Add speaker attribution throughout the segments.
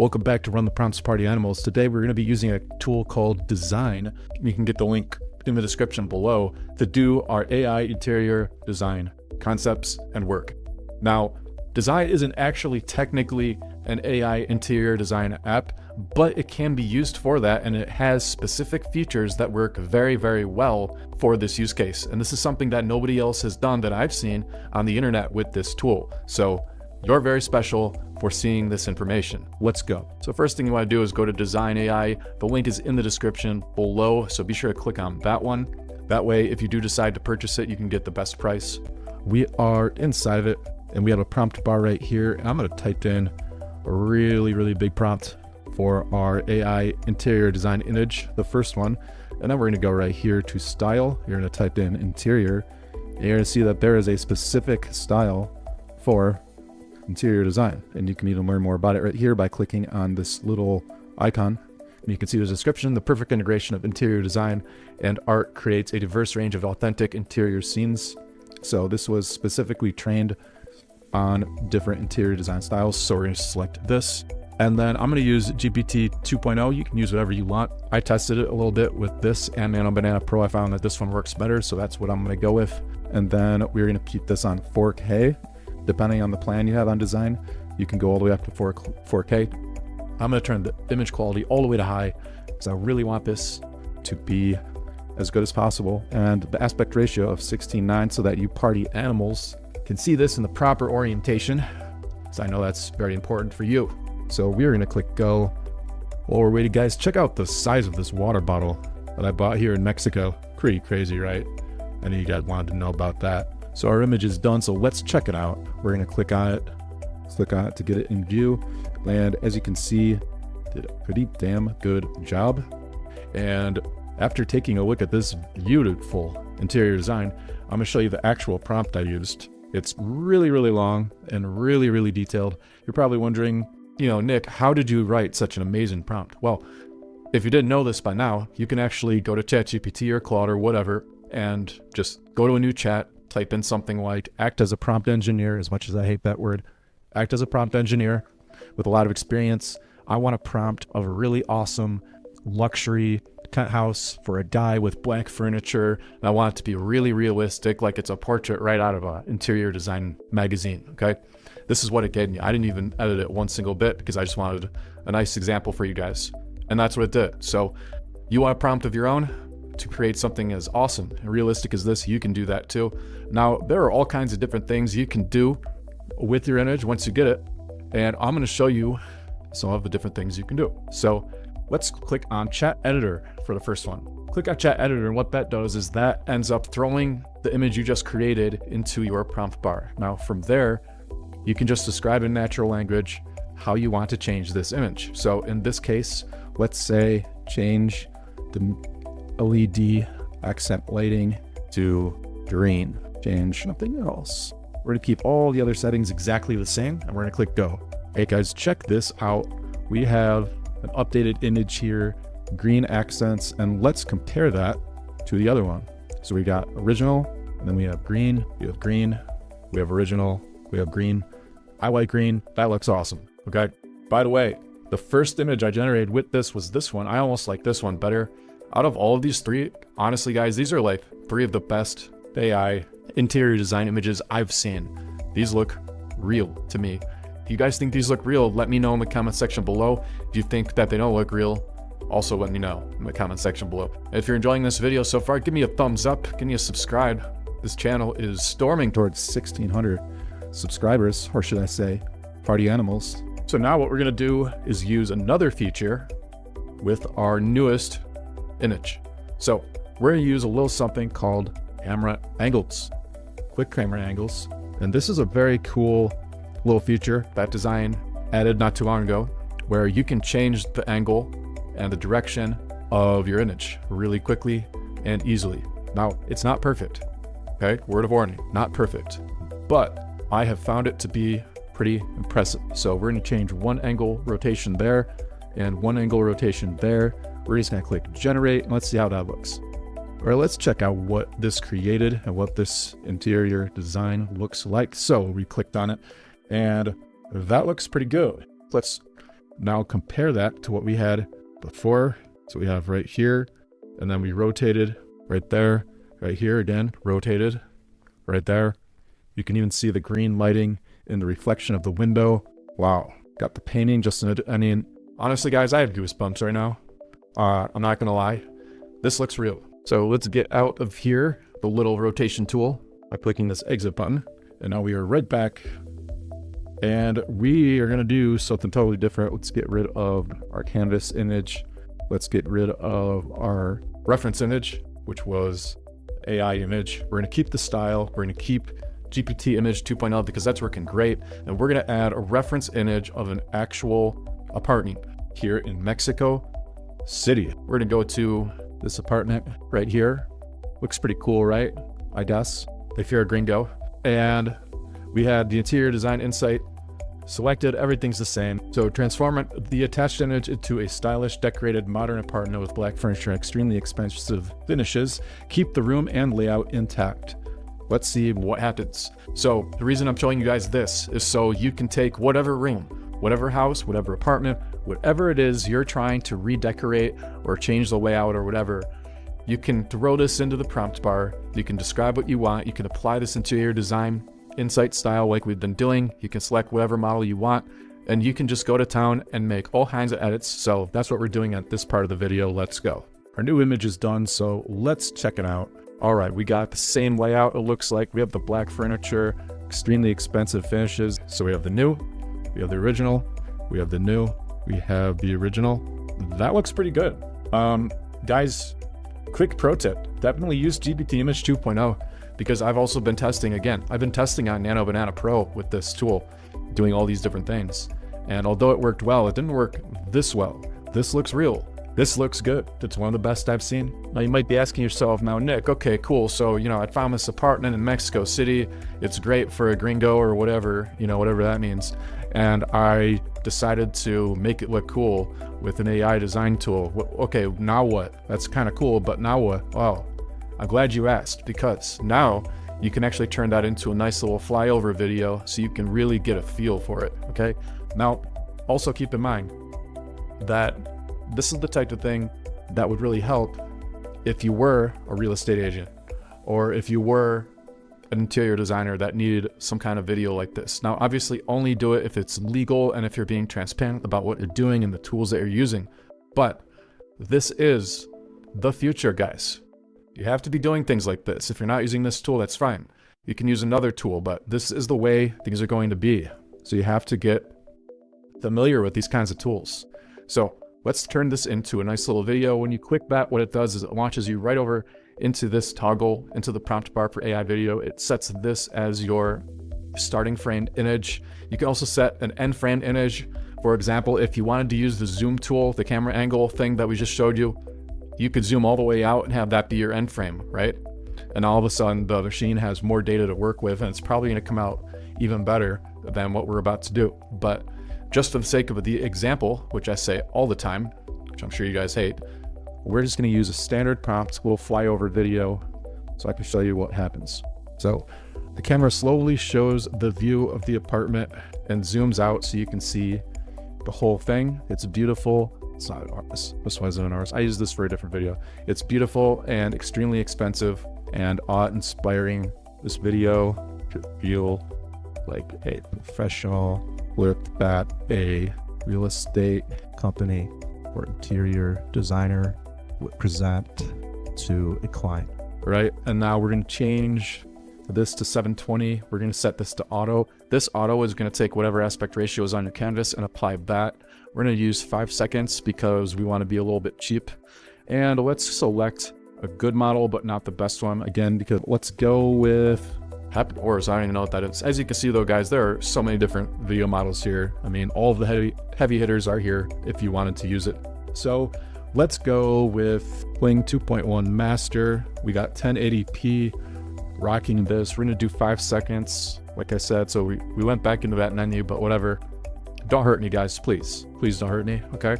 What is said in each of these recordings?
Speaker 1: Welcome back to Run the Prompts Party Animals. Today we're going to be using a tool called Dzine. You can get the link in the description below to do our AI interior design concepts and work. Now, Dzine isn't actually technically an AI interior design app, but it can be used for that, and it has specific features that work very, very well for this use case. And this is something that nobody else has done that I've seen on the internet with this tool. So you're very special for seeing this information. Let's go. So first thing you want to do is go to Dzine AI. The link is in the description below, so be sure to click on that one. That way, if you do decide to purchase it, you can get the best price. We are inside of it, and we have a prompt bar right here. And I'm going to type in a really, really big prompt for our AI interior design image, the first one. And then we're going to go right here to style. You're going to type in interior, and you're going to see that there is a specific style for interior design, and you can even learn more about it right here by clicking on this little icon. And you can see the description. The perfect integration of interior design and art creates a diverse range of authentic interior scenes. So this was specifically trained on different interior design styles. So we're going to select this, and then I'm going to use GPT 2.0. You can use whatever you want. I tested it a little bit with this and Nano Banana Pro. I found that this one works better, so that's what I'm going to go with. And then we're going to keep this on 4K. Depending on the plan you have on Dzine, you can go all the way up to 4K. I'm going to turn the image quality all the way to high because I really want this to be as good as possible. And the aspect ratio of 16:9 so that you party animals can see this in the proper orientation, because I know that's very important for you. So we're going to click go. While we're waiting, guys, check out the size of this water bottle that I bought here in Mexico. Pretty crazy, right? I know you guys wanted to know about that. So our image is done, so let's check it out. We're going to click on it to get it in view. And as you can see, did a pretty damn good job. And after taking a look at this beautiful interior design, I'm going to show you the actual prompt I used. It's really, really long and really, really detailed. You're probably wondering, Nick, how did you write such an amazing prompt? Well, if you didn't know this by now, you can actually go to ChatGPT or Claude or whatever and just go to a new chat, type in something like act as a prompt engineer, as much as I hate that word. Act as a prompt engineer with a lot of experience. I want a prompt of a really awesome luxury house for a guy with blank furniture. And I want it to be really realistic, like it's a portrait right out of an interior design magazine, okay? This is what it gave me. I didn't even edit it one single bit because I just wanted a nice example for you guys. And that's what it did. So you want a prompt of your own to create something as awesome and realistic as this, you can do that too. Now, there are all kinds of different things you can do with your image once you get it, and I'm going to show you some of the different things you can do. So let's click on Chat Editor for the first one. Click on Chat Editor, and what that does is that ends up throwing the image you just created into your prompt bar. Now, from there, you can just describe in natural language how you want to change this image. So in this case, let's say change the LED accent lighting to green. Change nothing else. We're going to keep all the other settings exactly the same, and we're going to click go. Hey guys, check this out. We have an updated image here, green accents, and let's compare that to the other one. So we got original, and then we have green, we have green, we have original, we have green. I like green. That looks awesome. Okay. By the way, the first image I generated with this was this one. I almost like this one better. Out of all of these three, honestly, guys, these are like three of the best AI interior design images I've seen. These look real to me. If you guys think these look real, let me know in the comment section below. If you think that they don't look real, also let me know in the comment section below. If you're enjoying this video so far, give me a thumbs up, give me a subscribe. This channel is storming towards 1,600 subscribers, or should I say, party animals. So now what we're gonna do is use another feature with our newest image. So we're going to use a little something called camera angles, quick camera angles. And this is a very cool little feature that Dzine added not too long ago, where you can change the angle and the direction of your image really quickly and easily. Now, it's not perfect, okay? Word of warning, not perfect, but I have found it to be pretty impressive. So we're going to change one angle rotation there and one angle rotation there. We're just going to click generate, and let's see how that looks. All right, let's check out what this created and what this interior design looks like. So we clicked on it, and that looks pretty good. Let's Now compare that to what we had before. So we have right here, and then we rotated right there, right here again, rotated right there. You can even see the green lighting in the reflection of the window. Wow. Got the painting just in I mean, honestly guys, I have goosebumps right now. I'm not gonna lie. This looks real. So let's get out of here, the little rotation tool, by clicking this exit button. And now we are right back. And we are gonna do something totally different. Let's get rid of our canvas image. Let's get rid of our reference image, which was AI image. We're gonna keep the style. We're gonna keep GPT image 2.0 because that's working great. And we're gonna add a reference image of an actual apartment here in Mexico City. We're gonna go to this apartment right here. Looks pretty cool, right? I guess, if you're a gringo. And we had the interior design insight selected, everything's the same. So transform the attached image into a stylish, decorated, modern apartment with black furniture and extremely expensive finishes. Keep the room and layout intact. Let's see what happens. So the reason I'm showing you guys this is so you can take whatever room, whatever house, whatever apartment, whatever it is you're trying to redecorate or change the layout or whatever, you can throw this into the prompt bar. You can describe what you want. You can apply this into your design insight style like we've been doing. You can select whatever model you want, and you can just go to town and make all kinds of edits. So that's what we're doing at this part of the video. Let's go. Our new image is done, so let's check it out. All right, we got the same layout. It looks like we have the black furniture, extremely expensive finishes. So we have the new, we have the original, we have the new, we have the original. That looks pretty good. Guys, quick pro tip, definitely use GPT Image 2.0 because I've also been testing again. I've been testing on Nano Banana Pro with this tool, doing all these different things. And although it worked well, it didn't work this well. This looks real. This looks good. It's one of the best I've seen. Now you might be asking yourself, now Nick, okay, cool. So, I found this apartment in Mexico City. It's great for a gringo or whatever, whatever that means. And I decided to make it look cool with an AI design tool. Okay, now what? That's kind of cool, but now what? Well, I'm glad you asked because now you can actually turn that into a nice little flyover video so you can really get a feel for it, okay? Now, also keep in mind that this is the type of thing that would really help if you were a real estate agent or if you were an interior designer that needed some kind of video like this. Now, obviously only do it if it's legal and if you're being transparent about what you're doing and the tools that you're using. But this is the future, guys. You have to be doing things like this. If you're not using this tool, that's fine. You can use another tool, but this is the way things are going to be. So you have to get familiar with these kinds of tools. So let's turn this into a nice little video. When you click that, what it does is it launches you right over into this toggle, into the prompt bar for AI video. It sets this as your starting frame image. You can also set an end frame image. For example, if you wanted to use the zoom tool, the camera angle thing that we just showed you, you could zoom all the way out and have that be your end frame, right? And all of a sudden the machine has more data to work with and it's probably gonna come out even better than what we're about to do. But just for the sake of the example, which I say all the time, which I'm sure you guys hate, we're just gonna use a standard prompt, little flyover video, so I can show you what happens. So the camera slowly shows the view of the apartment and zooms out so you can see the whole thing. It's beautiful. It's not ours. This wasn't ours. I use this for a different video. It's beautiful and extremely expensive and awe-inspiring. This video should feel like a professional with that a real estate company or interior designer would present to a client, right? And now we're going to change this to 720. We're going to set this to auto. This auto is going to take whatever aspect ratio is on your canvas and apply that. We're going to use 5 seconds because we want to be a little bit cheap. And let's select a good model, but not the best one. Again, because let's go with Happy Wars. I don't even know what that is. As you can see though, guys, there are so many different video models here. I mean, all of the heavy hitters are here if you wanted to use it. So let's go with Bling 2.1 Master. We got 1080p rocking this. We're going to do 5 seconds. Like I said, so we went back into that menu, but whatever. Don't hurt me, guys, please. Please don't hurt me, okay?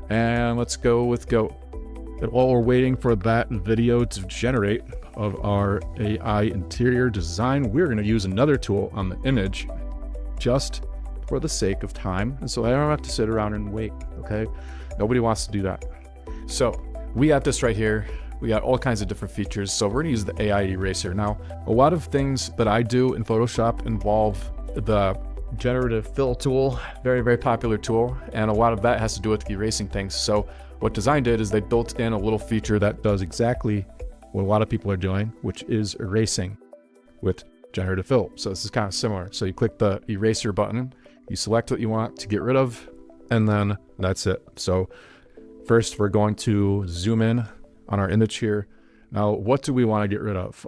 Speaker 1: And let's go with Go. And while we're waiting for that video to generate of our AI interior design, we're going to use another tool on the image just for the sake of time, and so I don't have to sit around and wait, okay? Nobody wants to do that. So we got this right here. We got all kinds of different features. So we're gonna use the AI eraser. Now, a lot of things that I do in Photoshop involve the generative fill tool, very, very popular tool. And a lot of that has to do with erasing things. So what Dzine did is they built in a little feature that does exactly what a lot of people are doing, which is erasing with generative fill. So this is kind of similar. So you click the eraser button, you select what you want to get rid of, and then that's it. So first we're going to zoom in on our image here. Now, what do we want to get rid of?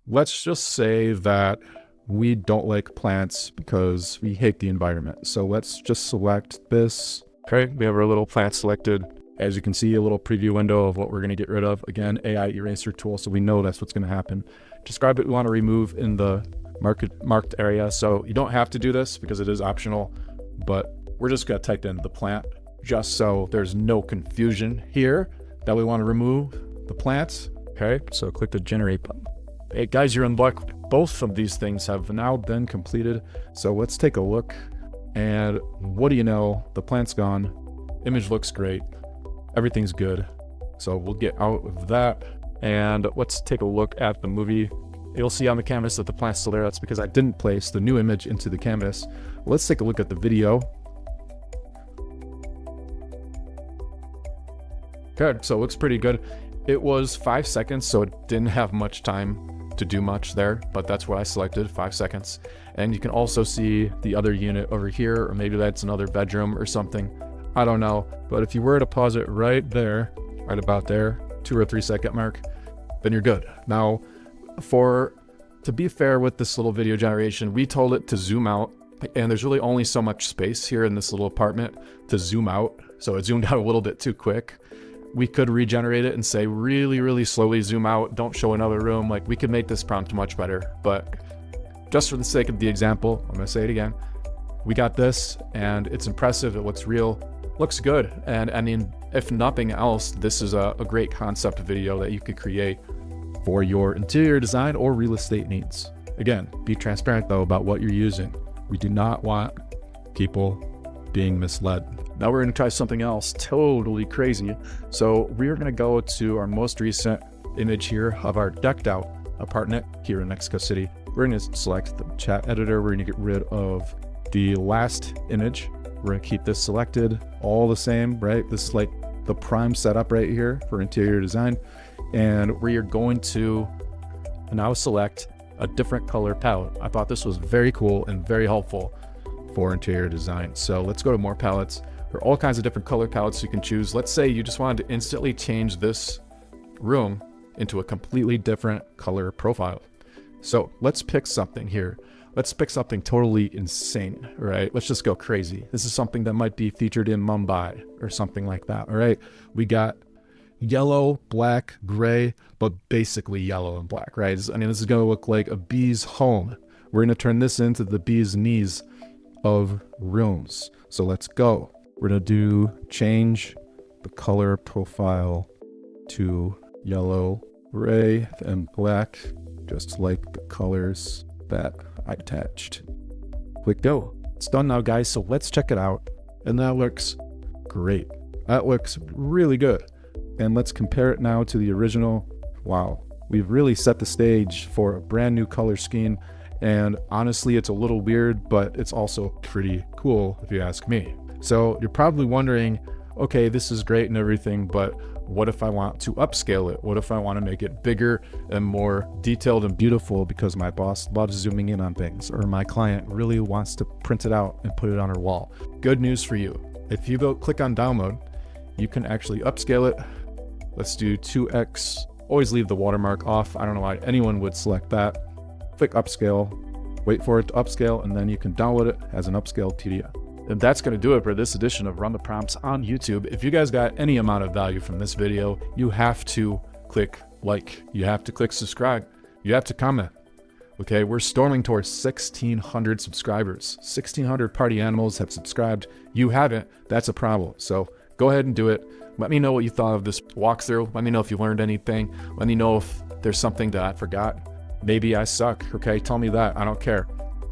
Speaker 1: Let's just say that we don't like plants because we hate the environment. So let's just select this. Okay, we have our little plant selected. As you can see, a little preview window of what we're going to get rid of. Again, AI eraser tool, so we know that's what's going to happen. Describe what we want to remove in the marked area. So you don't have to do this because it is optional, but we're just going to type in the plant just so there's no confusion here that we want to remove the plants. Okay, so click the generate button. Hey guys, you're in luck. Both of these things have now been completed. So let's take a look, and what do you know? The plant's gone. Image looks great. Everything's good. So we'll get out of that, and let's take a look at the movie. You'll see on the canvas that the plant's still there. That's because I didn't place the new image into the canvas. Let's take a look at the video. Okay, so it looks pretty good. It was 5 seconds, so it didn't have much time to do much there, but that's what I selected, 5 seconds. And you can also see the other unit over here, or maybe that's another bedroom or something. I don't know, but if you were to pause it right there, right about there, 2 or 3 second mark, then you're good. Now, to be fair with this little video generation, we told it to zoom out, and there's really only so much space here in this little apartment to zoom out, so it zoomed out a little bit too quick. We could regenerate it and say really, really slowly zoom out, don't show another room. Like, we could make this prompt much better, but just for the sake of the example, I'm gonna say it again. We got this, and it's impressive, it looks real, looks good. And I mean, if nothing else, this is a great concept video that you could create for your interior design or real estate needs. Again, be transparent though about what you're using. We do not want people being misled. Now we're gonna try something else totally crazy. So we're gonna go to our most recent image here of our decked out apartment here in Mexico City. We're gonna select the chat editor. We're gonna get rid of the last image. We're gonna keep this selected, all the same, right? This is like the prime setup right here for interior design. And we are going to now select a different color palette. I thought this was very cool and very helpful for interior design. So let's go to more palettes. There are all kinds of different color palettes you can choose. Let's say you just wanted to instantly change this room into a completely different color profile. So let's pick something here. Let's pick something totally insane, all right? Let's just go crazy. This is something that might be featured in Mumbai or something like that, all right? We got yellow, black, gray, but basically yellow and black, right? I mean, this is gonna look like a bee's home. We're gonna turn this into the bee's knees of rooms. So let's go. We're gonna change the color profile to yellow, gray, and black, just like the colors that I attached. Click go. It's done now, guys, so let's check it out. And that looks great. That looks really good. And let's compare it now to the original. Wow, we've really set the stage for a brand new color scheme. And honestly, it's a little weird, but it's also pretty cool if you ask me. So you're probably wondering, okay, this is great and everything, but what if I want to upscale it? What if I want to make it bigger and more detailed and beautiful because my boss loves zooming in on things, or my client really wants to print it out and put it on her wall? Good news for you. If you go click on download, you can actually upscale it. Let's do 2x. Always leave the watermark off. I don't know why anyone would select that. Click upscale, wait for it to upscale, and then you can download it as an upscaled PDF. And that's going to do it for this edition of Run the Prompts on YouTube. If you guys got any amount of value from this video, you have to click like, you have to click subscribe, you have to comment. Okay, we're storming towards 1,600 subscribers. 1,600 party animals have subscribed. You haven't, that's a problem. So go ahead and do it. Let me know what you thought of this walkthrough. Let me know if you learned anything. Let me know if there's something that I forgot. Maybe I suck, okay? Tell me that, I don't care.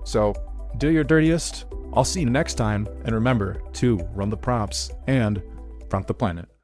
Speaker 1: So do your dirtiest, I'll see you next time, and remember to run the prompts and prompt the planet.